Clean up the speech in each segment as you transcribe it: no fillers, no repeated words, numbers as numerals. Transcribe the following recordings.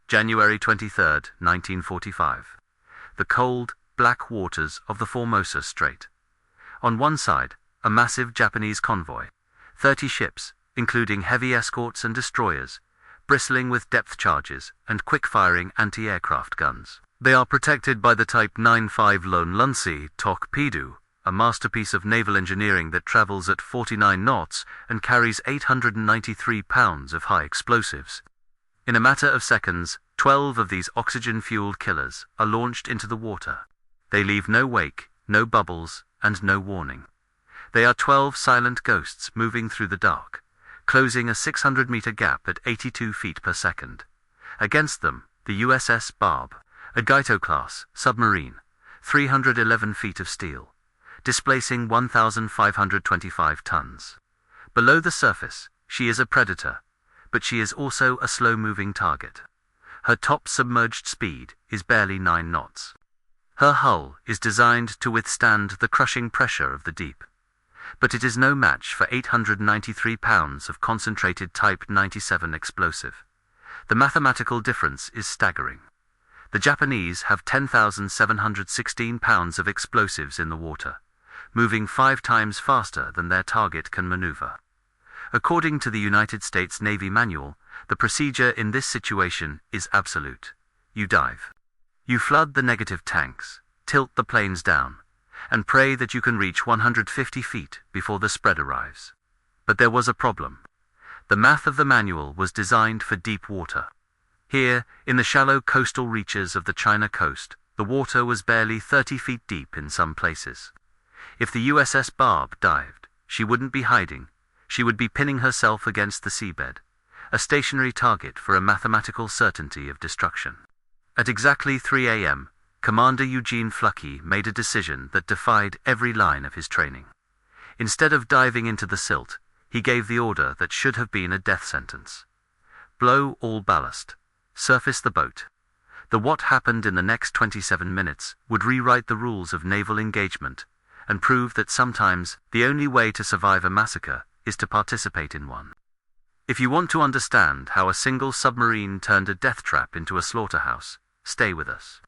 January 23, 1945. The cold, black waters of the Formosa Strait. On one side, a massive Japanese convoy, 30 ships, including heavy escorts and destroyers, bristling with depth charges and quick-firing anti-aircraft guns. They are protected by the Type 95 Lone Lunsey Torpedo, a masterpiece of naval engineering that travels at 49 knots and carries 893 pounds of high explosives. In a matter of seconds, 12 of these oxygen-fueled killers are launched into the water. They leave no wake, no bubbles, and no warning. They are 12 silent ghosts moving through the dark, closing a 600-meter gap at 82 feet per second. Against them, the USS Barb, a Gaito-class submarine, 311 feet of steel, displacing 1,525 tons. Below the surface, she is a predator, but she is also a slow-moving target. Her top submerged speed is barely 9 knots. Her hull is designed to withstand the crushing pressure of the deep, but it is no match for 893 pounds of concentrated Type 97 explosive. The mathematical difference is staggering. The Japanese have 10,716 pounds of explosives in the water, moving 5 times faster than their target can maneuver. According to the United States Navy manual, the procedure in this situation is absolute. You dive. You flood the negative tanks, tilt the planes down, and pray that you can reach 150 feet before the spread arrives. But there was a problem. The math of the manual was designed for deep water. Here, in the shallow coastal reaches of the China coast, the water was barely 30 feet deep in some places. If the USS Barb dived, she wouldn't be hiding. She would be pinning herself against the seabed, a stationary target for a mathematical certainty of destruction. At exactly 3 a.m., Commander Eugene Fluckey made a decision that defied every line of his training. Instead of diving into the silt, he gave the order that should have been a death sentence. Blow all ballast. Surface the boat. The what happened in the next 27 minutes would rewrite the rules of naval engagement and prove that sometimes the only way to survive a massacre is to participate in one. If you want to understand how a single submarine turned a death trap into a slaughterhouse, stay with us.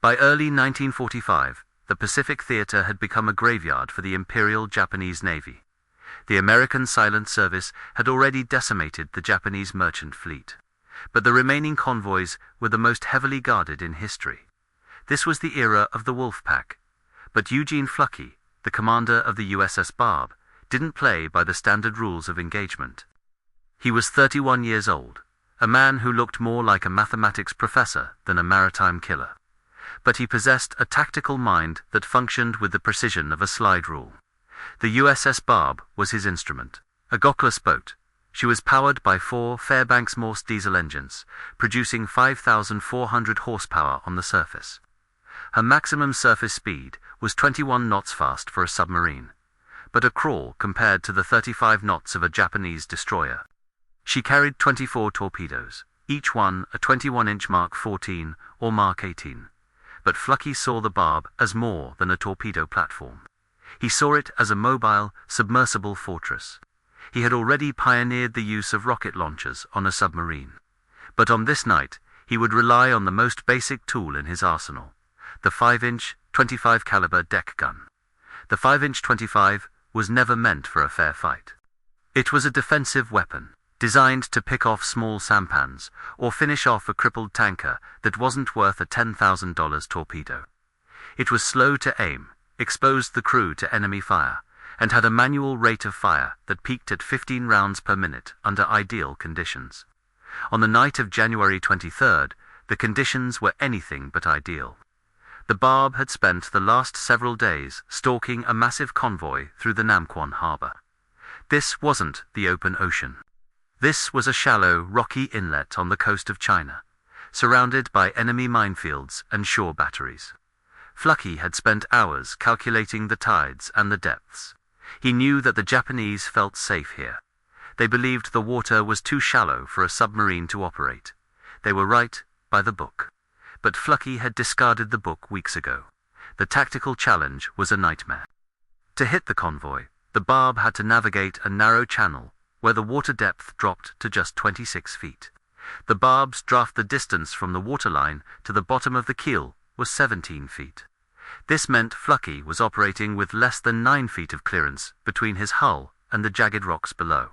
By early 1945, the Pacific Theater had become a graveyard for the Imperial Japanese Navy. The American Silent Service had already decimated the Japanese merchant fleet, but the remaining convoys were the most heavily guarded in history. This was the era of the Wolf Pack, but Eugene Fluckey, the commander of the USS Barb, didn't play by the standard rules of engagement. He was 31 years old, a man who looked more like a mathematics professor than a maritime killer. But he possessed a tactical mind that functioned with the precision of a slide rule. The USS Barb was his instrument, a gockless boat. She was powered by 4 Fairbanks Morse diesel engines, producing 5,400 horsepower on the surface. Her maximum surface speed was 21 knots fast for a submarine, but a crawl compared to the 35 knots of a Japanese destroyer. She carried 24 torpedoes, each one a 21-inch Mark 14 or Mark 18. But Fluckey saw the Barb as more than a torpedo platform. He saw it as a mobile, submersible fortress. He had already pioneered the use of rocket launchers on a submarine. But on this night, he would rely on the most basic tool in his arsenal, the 5-inch, 25 caliber deck gun. The 5-inch 25 was never meant for a fair fight. It was a defensive weapon, designed to pick off small sampans or finish off a crippled tanker that wasn't worth a $10,000 torpedo. It was slow to aim, exposed the crew to enemy fire, and had a manual rate of fire that peaked at 15 rounds per minute under ideal conditions. On the night of January 23rd, the conditions were anything but ideal. The Barb had spent the last several days stalking a massive convoy through the Namquan harbor. This wasn't the open ocean. This was a shallow, rocky inlet on the coast of China, surrounded by enemy minefields and shore batteries. Fluckey had spent hours calculating the tides and the depths. He knew that the Japanese felt safe here. They believed the water was too shallow for a submarine to operate. They were right by the book. But Fluckey had discarded the book weeks ago. The tactical challenge was a nightmare. To hit the convoy, the Barb had to navigate a narrow channel where the water depth dropped to just 26 feet. The Barb's draft, the distance from the waterline to the bottom of the keel, was 17 feet. This meant Fluckey was operating with less than 9 feet of clearance between his hull and the jagged rocks below.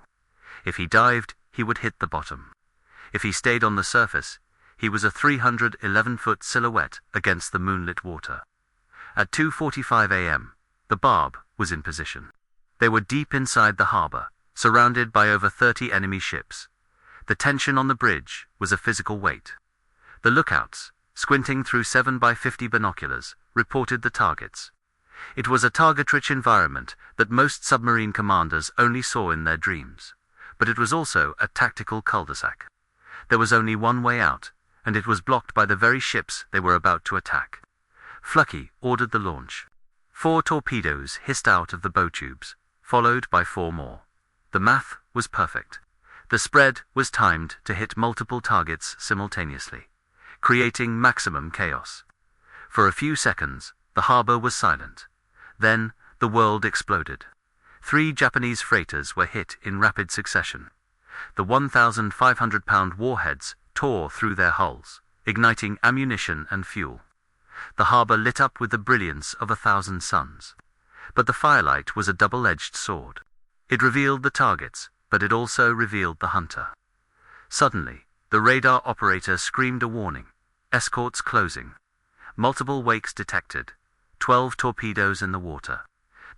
If he dived, he would hit the bottom. If he stayed on the surface, he was a 311-foot silhouette against the moonlit water. At 2:45 a.m., the Barb was in position. They were deep inside the harbor, surrounded by over 30 enemy ships. The tension on the bridge was a physical weight. The lookouts, squinting through 7x50 binoculars, reported the targets. It was a target-rich environment that most submarine commanders only saw in their dreams, but it was also a tactical cul-de-sac. There was only one way out, and it was blocked by the very ships they were about to attack. Fluckey ordered the launch. 4 torpedoes hissed out of the bow tubes, followed by 4 more. The math was perfect. The spread was timed to hit multiple targets simultaneously, creating maximum chaos. For a few seconds, the harbor was silent. Then, the world exploded. 3 Japanese freighters were hit in rapid succession. The 1,500-pound warheads tore through their hulls, igniting ammunition and fuel. The harbor lit up with the brilliance of 1,000 suns. But the firelight was a double-edged sword. It revealed the targets, but it also revealed the hunter. Suddenly, the radar operator screamed a warning. Escorts closing. Multiple wakes detected. 12 torpedoes in the water.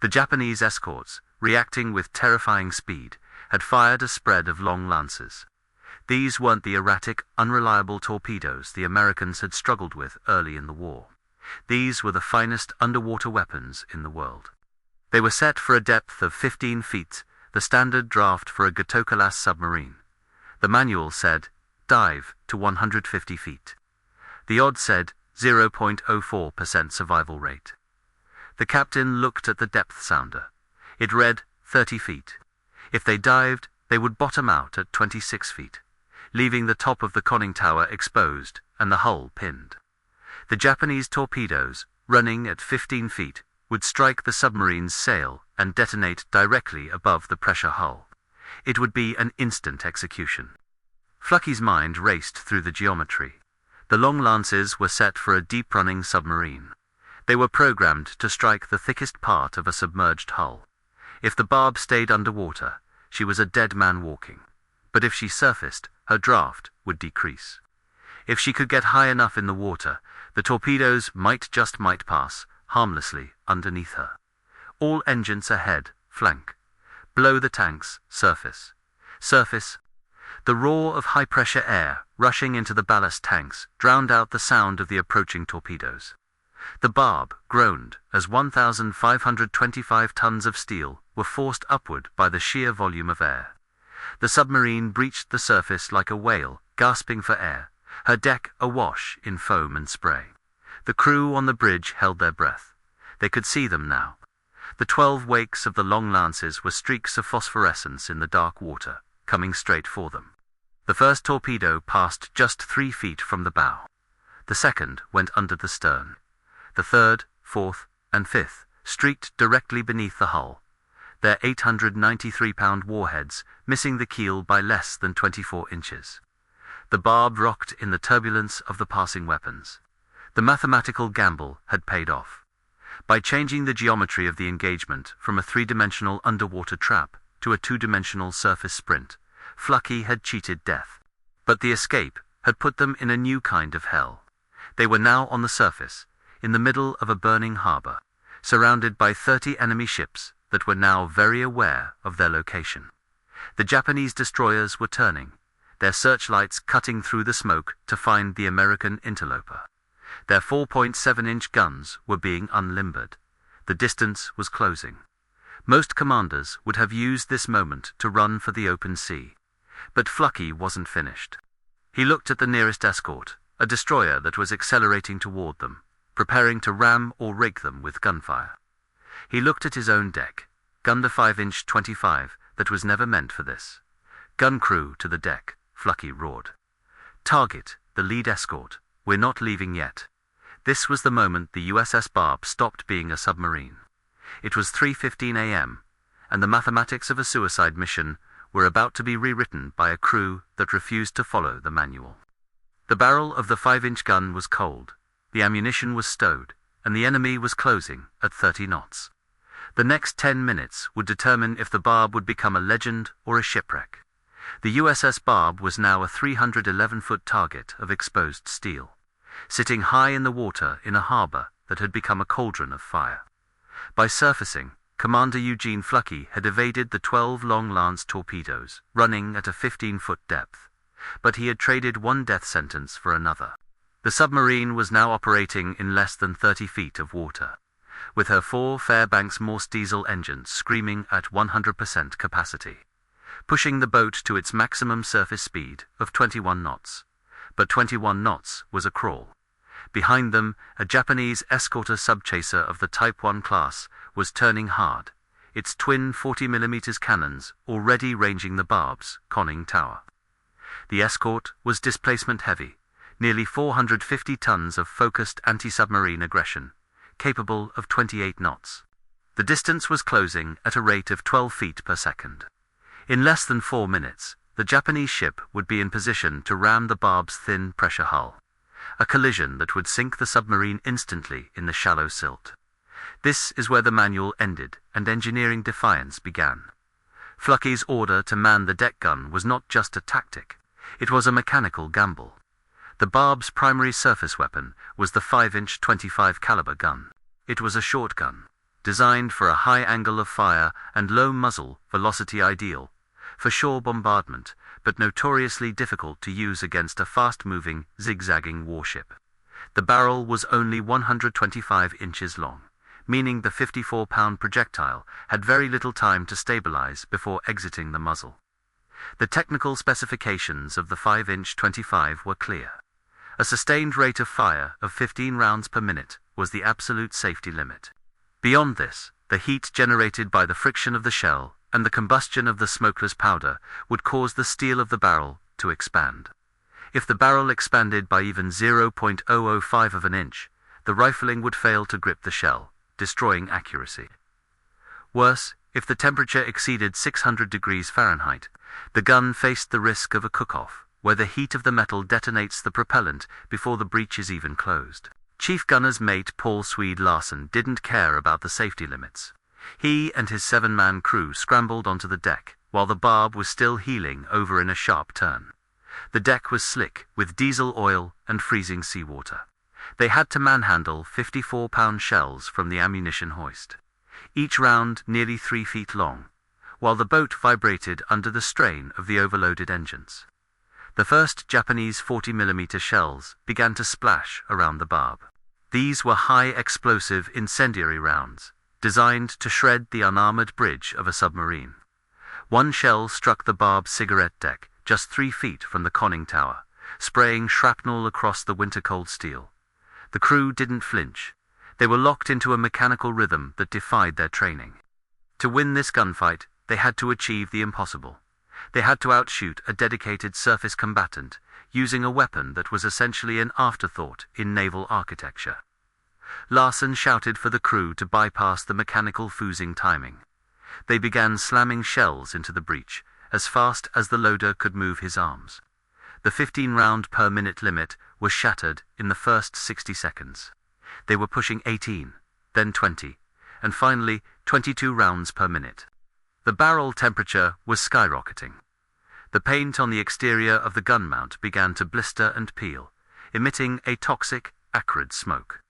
The Japanese escorts, reacting with terrifying speed, had fired a spread of long lances. These weren't the erratic, unreliable torpedoes the Americans had struggled with early in the war. These were the finest underwater weapons in the world. They were set for a depth of 15 feet, the standard draft for a Gatoka-class submarine. The manual said, dive to 150 feet. The odds said 0.04% survival rate. The captain looked at the depth sounder. It read 30 feet. If they dived, they would bottom out at 26 feet, leaving the top of the conning tower exposed and the hull pinned. The Japanese torpedoes, running at 15 feet, would strike the submarine's sail and detonate directly above the pressure hull. It would be an instant execution. Fluckey's mind raced through the geometry. The long lances were set for a deep-running submarine. They were programmed to strike the thickest part of a submerged hull. If the Barb stayed underwater, she was a dead man walking. But if she surfaced, her draft would decrease. If she could get high enough in the water, the torpedoes might pass harmlessly underneath her. All engines ahead, flank. Below the tanks, surface. Surface. The roar of high-pressure air rushing into the ballast tanks drowned out the sound of the approaching torpedoes. The Barb groaned as 1,525 tons of steel were forced upward by the sheer volume of air. The submarine breached the surface like a whale, gasping for air, her deck awash in foam and spray. The crew on the bridge held their breath. They could see them now. The 12 wakes of the long lances were streaks of phosphorescence in the dark water, coming straight for them. The first torpedo passed just 3 feet from the bow. The second went under the stern. The third, fourth, and fifth streaked directly beneath the hull, their 893-pound warheads missing the keel by less than 24 inches. The Barb rocked in the turbulence of the passing weapons. The mathematical gamble had paid off. By changing the geometry of the engagement from a 3-dimensional underwater trap to a 2-dimensional surface sprint, Fluckey had cheated death. But the escape had put them in a new kind of hell. They were now on the surface, in the middle of a burning harbor, surrounded by 30 enemy ships that were now very aware of their location. The Japanese destroyers were turning, their searchlights cutting through the smoke to find the American interloper. Their 4.7-inch guns were being unlimbered. The distance was closing. Most commanders would have used this moment to run for the open sea. But Fluckey wasn't finished. He looked at the nearest escort, a destroyer that was accelerating toward them, preparing to ram or rig them with gunfire. He looked at his own deck, gunned a 5-inch 25 that was never meant for this. Gun crew to the deck, Fluckey roared. Target, the lead escort. We're not leaving yet. This was the moment the USS Barb stopped being a submarine. It was 3:15 a.m., and the mathematics of a suicide mission were about to be rewritten by a crew that refused to follow the manual. The barrel of the 5-inch gun was cold, the ammunition was stowed, and the enemy was closing at 30 knots. The next 10 minutes would determine if the Barb would become a legend or a shipwreck. The USS Barb was now a 311-foot target of exposed steel, sitting high in the water in a harbor that had become a cauldron of fire. By surfacing, Commander Eugene Fluckey had evaded the 12 long-lance torpedoes, running at a 15-foot depth, but he had traded one death sentence for another. The submarine was now operating in less than 30 feet of water, with her 4 Fairbanks Morse diesel engines screaming at 100% capacity, pushing the boat to its maximum surface speed of 21 knots. But 21 knots was a crawl. Behind them, a Japanese escorter subchaser of the Type 1 class was turning hard, its twin 40mm cannons already ranging the Barb's conning tower. The escort was displacement heavy, nearly 450 tons of focused anti-submarine aggression, capable of 28 knots. The distance was closing at a rate of 12 feet per second. In less than 4 minutes, the Japanese ship would be in position to ram the Barb's thin pressure hull, a collision that would sink the submarine instantly in the shallow silt. This is where the manual ended and engineering defiance began. Fluckey's order to man the deck gun was not just a tactic, it was a mechanical gamble. The Barb's primary surface weapon was the 5-inch 25 caliber gun. It was a short gun, designed for a high angle of fire and low muzzle velocity ideal for shore bombardment, but notoriously difficult to use against a fast-moving, zigzagging warship. The barrel was only 125 inches long, meaning the 54-pound projectile had very little time to stabilize before exiting the muzzle. The technical specifications of the 5-inch 25 were clear. A sustained rate of fire of 15 rounds per minute was the absolute safety limit. Beyond this, the heat generated by the friction of the shell and the combustion of the smokeless powder would cause the steel of the barrel to expand. If the barrel expanded by even 0.005 of an inch, the rifling would fail to grip the shell, destroying accuracy. Worse, if the temperature exceeded 600 degrees Fahrenheit, the gun faced the risk of a cook-off, where the heat of the metal detonates the propellant before the breech is even closed. Chief Gunner's mate Paul Swede Larsen didn't care about the safety limits. He and his 7-man crew scrambled onto the deck, while the Barb was still heeling over in a sharp turn. The deck was slick with diesel oil and freezing seawater. They had to manhandle 54-pound shells from the ammunition hoist, each round nearly 3 feet long, while the boat vibrated under the strain of the overloaded engines. The first Japanese 40mm shells began to splash around the Barb. These were high-explosive incendiary rounds, designed to shred the unarmored bridge of a submarine. One shell struck the Barb's cigarette deck just 3 feet from the conning tower, spraying shrapnel across the winter-cold steel. The crew didn't flinch. They were locked into a mechanical rhythm that defied their training. To win this gunfight, they had to achieve the impossible. They had to outshoot a dedicated surface combatant, using a weapon that was essentially an afterthought in naval architecture. Larsen shouted for the crew to bypass the mechanical foozing timing. They began slamming shells into the breech, as fast as the loader could move his arms. The 15-round-per-minute limit was shattered in the first 60 seconds. They were pushing 18, then 20, and finally 22 rounds per minute. The barrel temperature was skyrocketing. The paint on the exterior of the gun mount began to blister and peel, emitting a toxic, acrid smoke.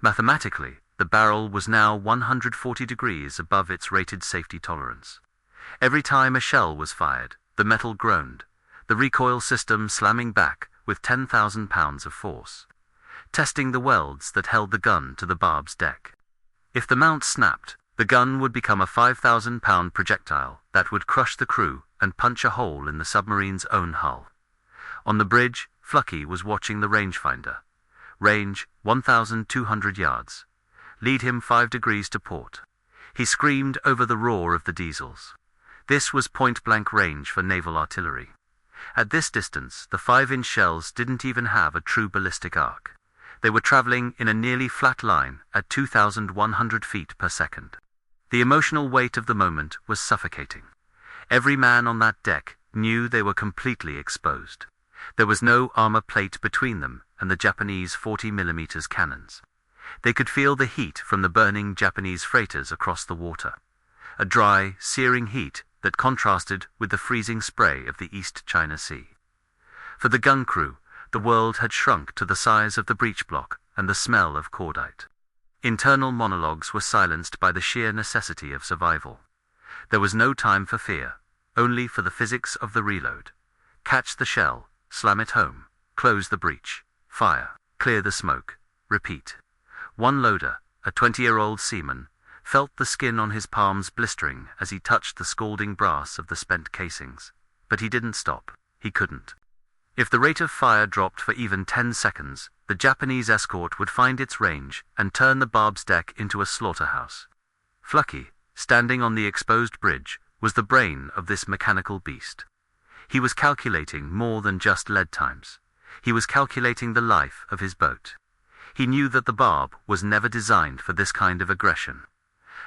Mathematically, the barrel was now 140 degrees above its rated safety tolerance. Every time a shell was fired, the metal groaned, the recoil system slamming back with 10,000 pounds of force, testing the welds that held the gun to the Barb's deck. If the mount snapped, the gun would become a 5,000-pound projectile that would crush the crew and punch a hole in the submarine's own hull. On the bridge, Fluckey was watching the rangefinder. Range, 1,200 yards. Lead him 5 degrees to port. He screamed over the roar of the diesels. This was point-blank range for naval artillery. At this distance, the 5-inch shells didn't even have a true ballistic arc. They were traveling in a nearly flat line at 2,100 feet per second. The emotional weight of the moment was suffocating. Every man on that deck knew they were completely exposed. There was no armor plate between them and the Japanese 40mm cannons. They could feel the heat from the burning Japanese freighters across the water, a dry, searing heat that contrasted with the freezing spray of the East China Sea. For the gun crew, the world had shrunk to the size of the breech block and the smell of cordite. Internal monologues were silenced by the sheer necessity of survival. There was no time for fear, only for the physics of the reload. Catch the shell, slam it home, close the breech, fire, clear the smoke, repeat. One loader, a 20-year-old seaman, felt the skin on his palms blistering as he touched the scalding brass of the spent casings. But he didn't stop. He couldn't. If the rate of fire dropped for even 10 seconds, the Japanese escort would find its range and turn the Barb's deck into a slaughterhouse. Fluckey, standing on the exposed bridge, was the brain of this mechanical beast. He was calculating more than just lead times. He was calculating the life of his boat. He knew that the Barb was never designed for this kind of aggression.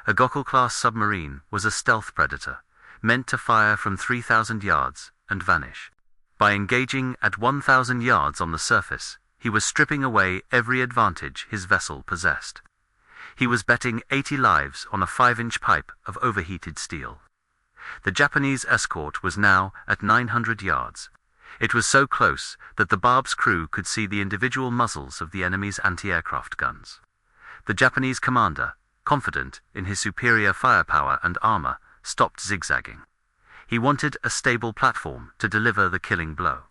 A Gokul-class submarine was a stealth predator, meant to fire from 3,000 yards and vanish. By engaging at 1,000 yards on the surface, he was stripping away every advantage his vessel possessed. He was betting 80 lives on a 5-inch pipe of overheated steel. The Japanese escort was now at 900 yards. It was so close that the Barb's crew could see the individual muzzles of the enemy's anti-aircraft guns. The Japanese commander, confident in his superior firepower and armor, stopped zigzagging. He wanted a stable platform to deliver the killing blow.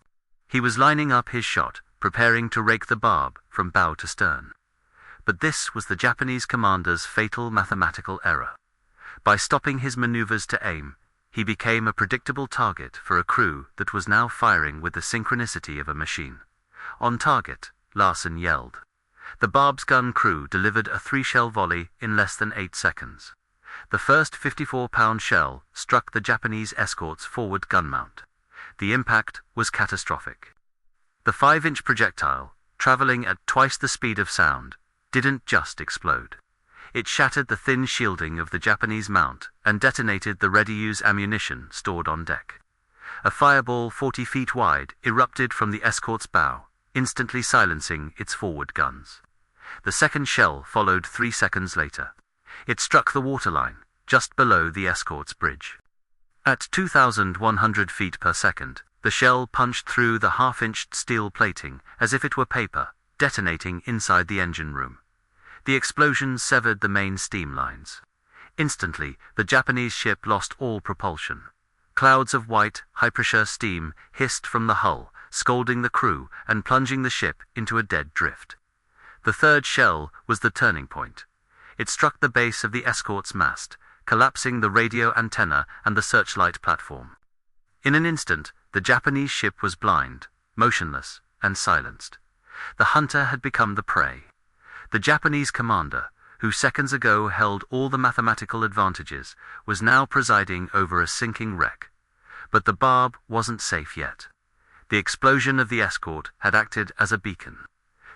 He was lining up his shot, preparing to rake the Barb from bow to stern. But this was the Japanese commander's fatal mathematical error. By stopping his maneuvers to aim, he became a predictable target for a crew that was now firing with the synchronicity of a machine. On target, Larsen yelled. The Barb's gun crew delivered a 3-shell volley in less than 8 seconds. The first 54-pound shell struck the Japanese escort's forward gun mount. The impact was catastrophic. The 5-inch projectile, traveling at twice the speed of sound, didn't just explode. It shattered the thin shielding of the Japanese mount and detonated the ready-use ammunition stored on deck. A fireball 40 feet wide erupted from the escort's bow, instantly silencing its forward guns. The second shell followed 3 seconds later. It struck the waterline, just below the escort's bridge. At 2,100 feet per second, the shell punched through the half-inch steel plating as if it were paper, detonating inside the engine room. The explosion severed the main steam lines. Instantly, the Japanese ship lost all propulsion. Clouds of white, high-pressure steam hissed from the hull, scalding the crew and plunging the ship into a dead drift. The third shell was the turning point. It struck the base of the escort's mast, collapsing the radio antenna and the searchlight platform. In an instant, the Japanese ship was blind, motionless, and silenced. The hunter had become the prey. The Japanese commander, who seconds ago held all the mathematical advantages, was now presiding over a sinking wreck. But the Barb wasn't safe yet. The explosion of the escort had acted as a beacon.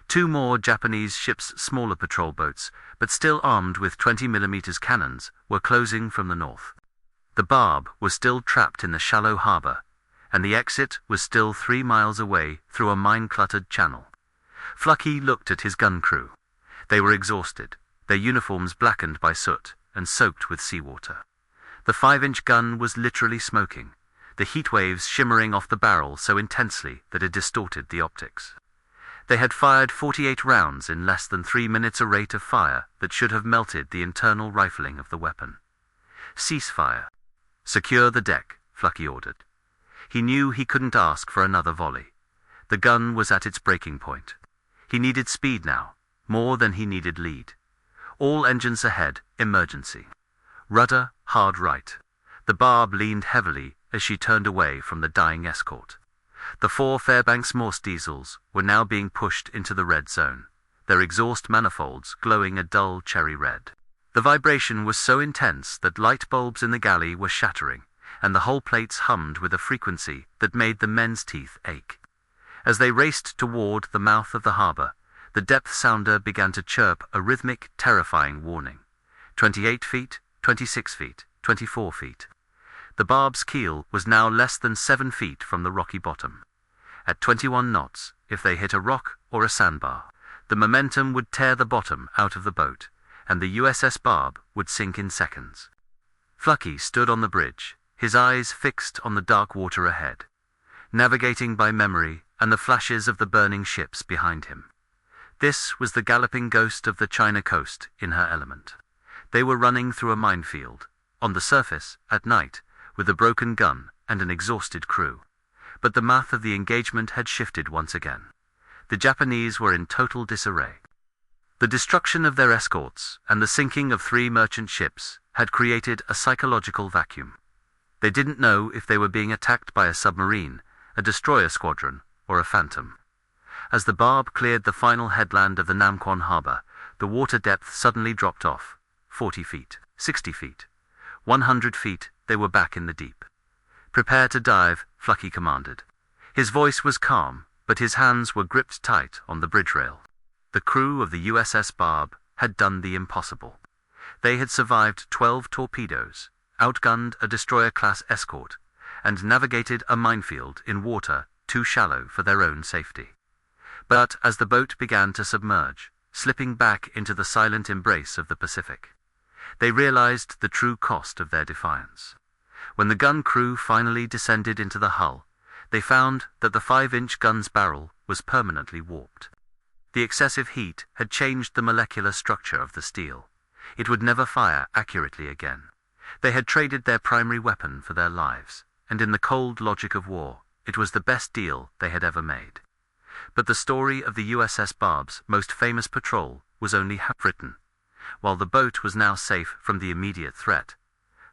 2 more Japanese ships' smaller patrol boats, but still armed with 20mm cannons, were closing from the north. The Barb was still trapped in the shallow harbor, and the exit was still 3 miles away through a mine-cluttered channel. Fluckey looked at his gun crew. They were exhausted, their uniforms blackened by soot and soaked with seawater. The 5-inch gun was literally smoking, the heat waves shimmering off the barrel so intensely that it distorted the optics. They had fired 48 rounds in less than 3 minutes, a rate of fire that should have melted the internal rifling of the weapon. Cease fire. Secure the deck, Fluckey ordered. He knew he couldn't ask for another volley. The gun was at its breaking point. He needed speed now, more than he needed lead. All engines ahead, emergency. Rudder, hard right. The Barb leaned heavily as she turned away from the dying escort. The 4 Fairbanks Morse diesels were now being pushed into the red zone, their exhaust manifolds glowing a dull cherry red. The vibration was so intense that light bulbs in the galley were shattering, and the hull plates hummed with a frequency that made the men's teeth ache. As they raced toward the mouth of the harbor, the depth sounder began to chirp a rhythmic, terrifying warning. 28 feet, 26 feet, 24 feet. The The Barb's keel was now less than 7 feet from the rocky bottom. At 21 knots, if they hit a rock or a sandbar, the momentum would tear the bottom out of the boat, and the USS Barb would sink in seconds. Fluckey stood on the bridge, his eyes fixed on the dark water ahead, navigating by memory and the flashes of the burning ships behind him. This was the galloping ghost of the China coast in her element. They were running through a minefield, on the surface, at night, with a broken gun and an exhausted crew. But the math of the engagement had shifted once again. The Japanese were in total disarray. The destruction of their escorts and the sinking of 3 merchant ships had created a psychological vacuum. They didn't know if they were being attacked by a submarine, a destroyer squadron, or a phantom. As the Barb cleared the final headland of the Namquan harbor, the water depth suddenly dropped off. 40 feet, 60 feet, 100 feet, they were back in the deep. "Prepare to dive," Fluckey commanded. His voice was calm, but his hands were gripped tight on the bridge rail. The crew of the USS Barb had done the impossible. They had survived 12 torpedoes, outgunned a destroyer-class escort, and navigated a minefield in water too shallow for their own safety. But as the boat began to submerge, slipping back into the silent embrace of the Pacific, they realized the true cost of their defiance. When the gun crew finally descended into the hull, they found that the 5-inch gun's barrel was permanently warped. The excessive heat had changed the molecular structure of the steel. It would never fire accurately again. They had traded their primary weapon for their lives, and in the cold logic of war, it was the best deal they had ever made. But the story of the USS Barb's most famous patrol was only half written. While the boat was now safe from the immediate threat,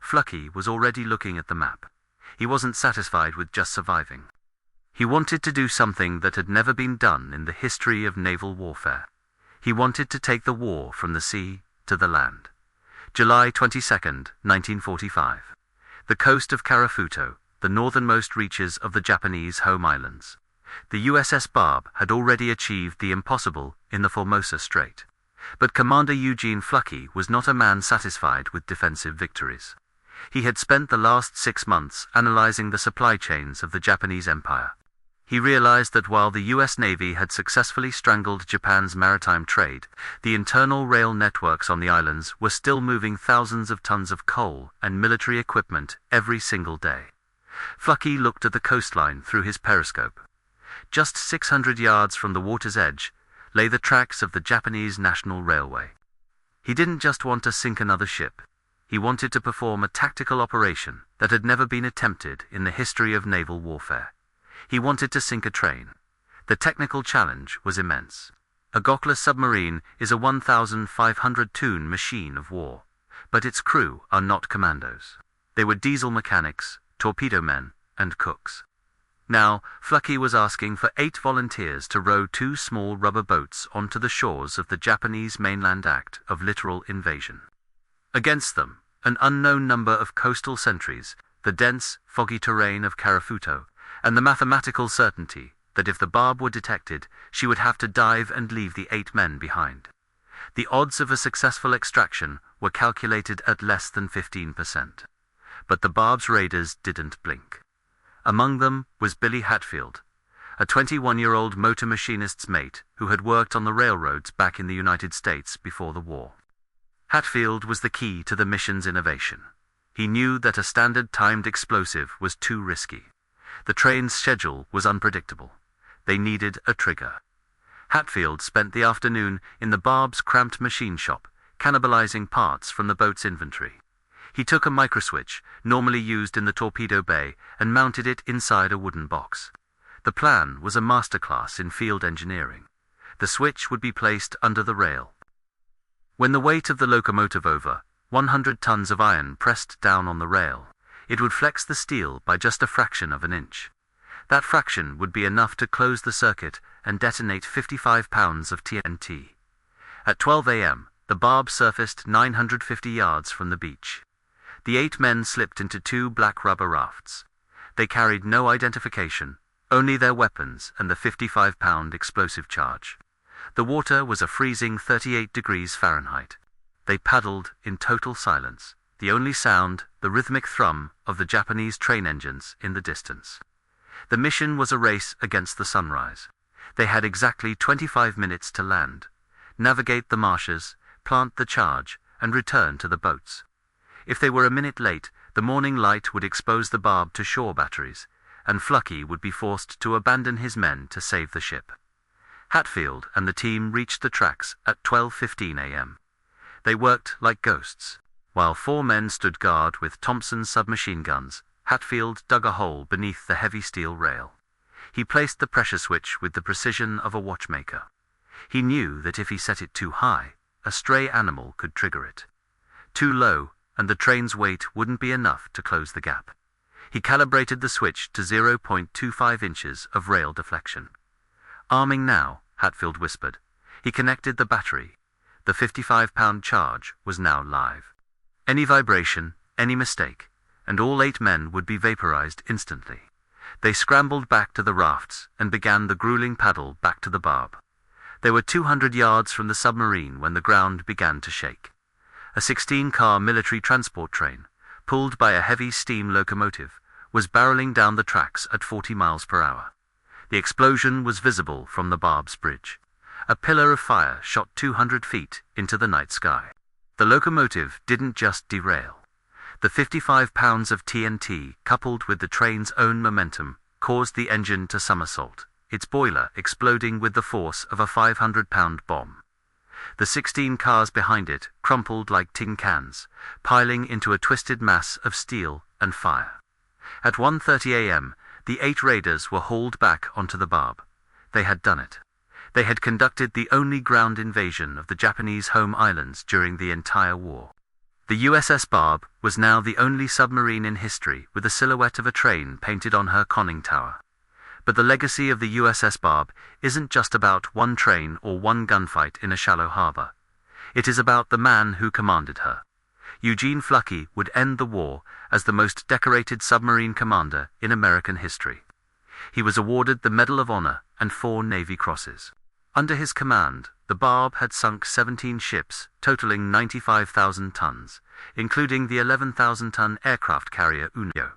Fluckey was already looking at the map. He wasn't satisfied with just surviving. He wanted to do something that had never been done in the history of naval warfare. He wanted to take the war from the sea to the land. July 22, 1945. The coast of Karafuto, the northernmost reaches of the Japanese home islands. The USS Barb had already achieved the impossible in the Formosa Strait. But Commander Eugene Fluckey was not a man satisfied with defensive victories. He had spent the last 6 months analyzing the supply chains of the Japanese Empire. He realized that while the U.S. Navy had successfully strangled Japan's maritime trade, the internal rail networks on the islands were still moving thousands of tons of coal and military equipment every single day. Fluckey looked at the coastline through his periscope. Just 600 yards from the water's edge lay the tracks of the Japanese National Railway. He didn't just want to sink another ship. He wanted to perform a tactical operation that had never been attempted in the history of naval warfare. He wanted to sink a train. The technical challenge was immense. A Gokla submarine is a 1,500-ton machine of war, but its crew are not commandos. They were diesel mechanics, torpedo men, and cooks. Now, Fluckey was asking for 8 volunteers to row 2 small rubber boats onto the shores of the Japanese mainland act of literal invasion. Against them, an unknown number of coastal sentries, the dense, foggy terrain of Karafuto, and the mathematical certainty that if the Barb were detected, she would have to dive and leave the 8 men behind. The odds of a successful extraction were calculated at less than 15%. But the Barb's raiders didn't blink. Among them was Billy Hatfield, a 21-year-old motor machinist's mate who had worked on the railroads back in the United States before the war. Hatfield was the key to the mission's innovation. He knew that a standard timed explosive was too risky. The train's schedule was unpredictable. They needed a trigger. Hatfield spent the afternoon in the Barb's cramped machine shop, cannibalizing parts from the boat's inventory. He took a microswitch, normally used in the torpedo bay, and mounted it inside a wooden box. The plan was a masterclass in field engineering. The switch would be placed under the rail. When the weight of the locomotive over, 100 tons of iron pressed down on the rail, it would flex the steel by just a fraction of an inch. That fraction would be enough to close the circuit and detonate 55 pounds of TNT. At 12 a.m., the Barb surfaced 950 yards from the beach. The 8 men slipped into 2 black rubber rafts. They carried no identification, only their weapons and the 55-pound explosive charge. The water was a freezing 38 degrees Fahrenheit. They paddled in total silence, the only sound, the rhythmic thrum of the Japanese train engines in the distance. The mission was a race against the sunrise. They had exactly 25 minutes to land, navigate the marshes, plant the charge, and return to the boats. If they were a minute late, the morning light would expose the Barb to shore batteries, and Fluckey would be forced to abandon his men to save the ship. Hatfield and the team reached the tracks at 12:15 a.m. They worked like ghosts. While 4 men stood guard with Thompson submachine guns, Hatfield dug a hole beneath the heavy steel rail. He placed the pressure switch with the precision of a watchmaker. He knew that if he set it too high, a stray animal could trigger it. Too low, and the train's weight wouldn't be enough to close the gap. He calibrated the switch to 0.25 inches of rail deflection. "Arming now," Hatfield whispered. He connected the battery. The 55-pound charge was now live. Any vibration, any mistake, and all 8 men would be vaporized instantly. They scrambled back to the rafts and began the grueling paddle back to the Barb. They were 200 yards from the submarine when the ground began to shake. A 16-car military transport train, pulled by a heavy steam locomotive, was barreling down the tracks at 40 miles per hour. The explosion was visible from the Barb's bridge. A pillar of fire shot 200 feet into the night sky. The locomotive didn't just derail. The 55 pounds of TNT, coupled with the train's own momentum, caused the engine to somersault, its boiler exploding with the force of a 500-pound bomb. The 16 cars behind it crumpled like tin cans, piling into a twisted mass of steel and fire. At 1:30 a.m., the 8 raiders were hauled back onto the Barb. They had done it. They had conducted the only ground invasion of the Japanese home islands during the entire war. The USS Barb was now the only submarine in history with the silhouette of a train painted on her conning tower. But the legacy of the USS Barb isn't just about one train or one gunfight in a shallow harbor. It is about the man who commanded her. Eugene Fluckey would end the war as the most decorated submarine commander in American history. He was awarded the Medal of Honor and 4 Navy Crosses. Under his command, the Barb had sunk 17 ships, totaling 95,000 tons, including the 11,000-ton aircraft carrier Uno.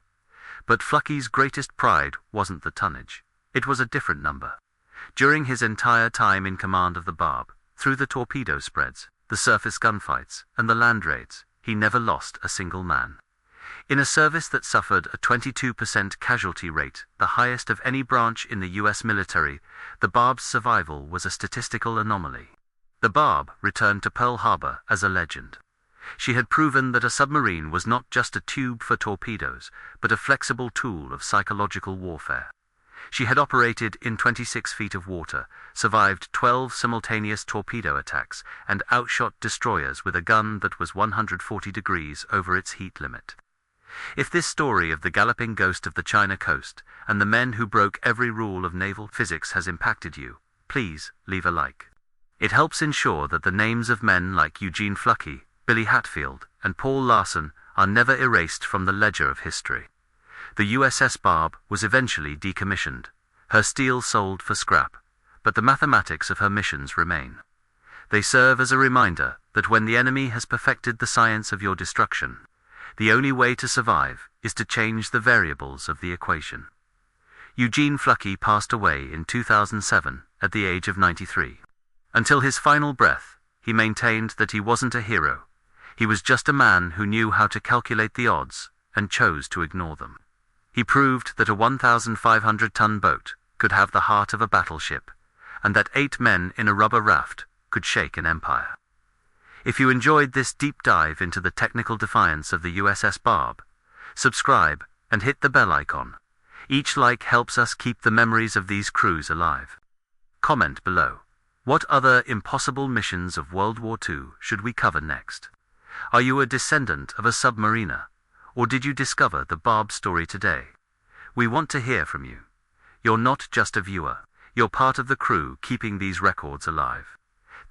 But Fluckey's greatest pride wasn't the tonnage. It was a different number. During his entire time in command of the Barb, through the torpedo spreads, the surface gunfights, and the land raids, he never lost a single man. In a service that suffered a 22% casualty rate, the highest of any branch in the U.S. military, the Barb's survival was a statistical anomaly. The Barb returned to Pearl Harbor as a legend. She had proven that a submarine was not just a tube for torpedoes, but a flexible tool of psychological warfare. She had operated in 26 feet of water, survived 12 simultaneous torpedo attacks, and outshot destroyers with a gun that was 140 degrees over its heat limit. If this story of the galloping ghost of the China coast and the men who broke every rule of naval physics has impacted you, please leave a like. It helps ensure that the names of men like Eugene Fluckey, Billy Hatfield, and Paul Larson are never erased from the ledger of history. The USS Barb was eventually decommissioned, her steel sold for scrap, but the mathematics of her missions remain. They serve as a reminder that when the enemy has perfected the science of your destruction, the only way to survive is to change the variables of the equation. Eugene Fluckey passed away in 2007 at the age of 93. Until his final breath, he maintained that he wasn't a hero. He was just a man who knew how to calculate the odds and chose to ignore them. He proved that a 1,500-ton boat could have the heart of a battleship, and that 8 men in a rubber raft could shake an empire. If you enjoyed this deep dive into the technical defiance of the USS Barb, subscribe and hit the bell icon. Each like helps us keep the memories of these crews alive. Comment below. What other impossible missions of World War II should we cover next? Are you a descendant of a submariner, or did you discover the Barb story today? We want to hear from you. You're not just a viewer, you're part of the crew keeping these records alive.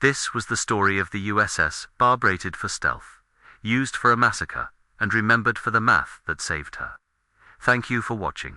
This was the story of the USS Barb, rated for stealth, used for a massacre, and remembered for the math that saved her. Thank you for watching.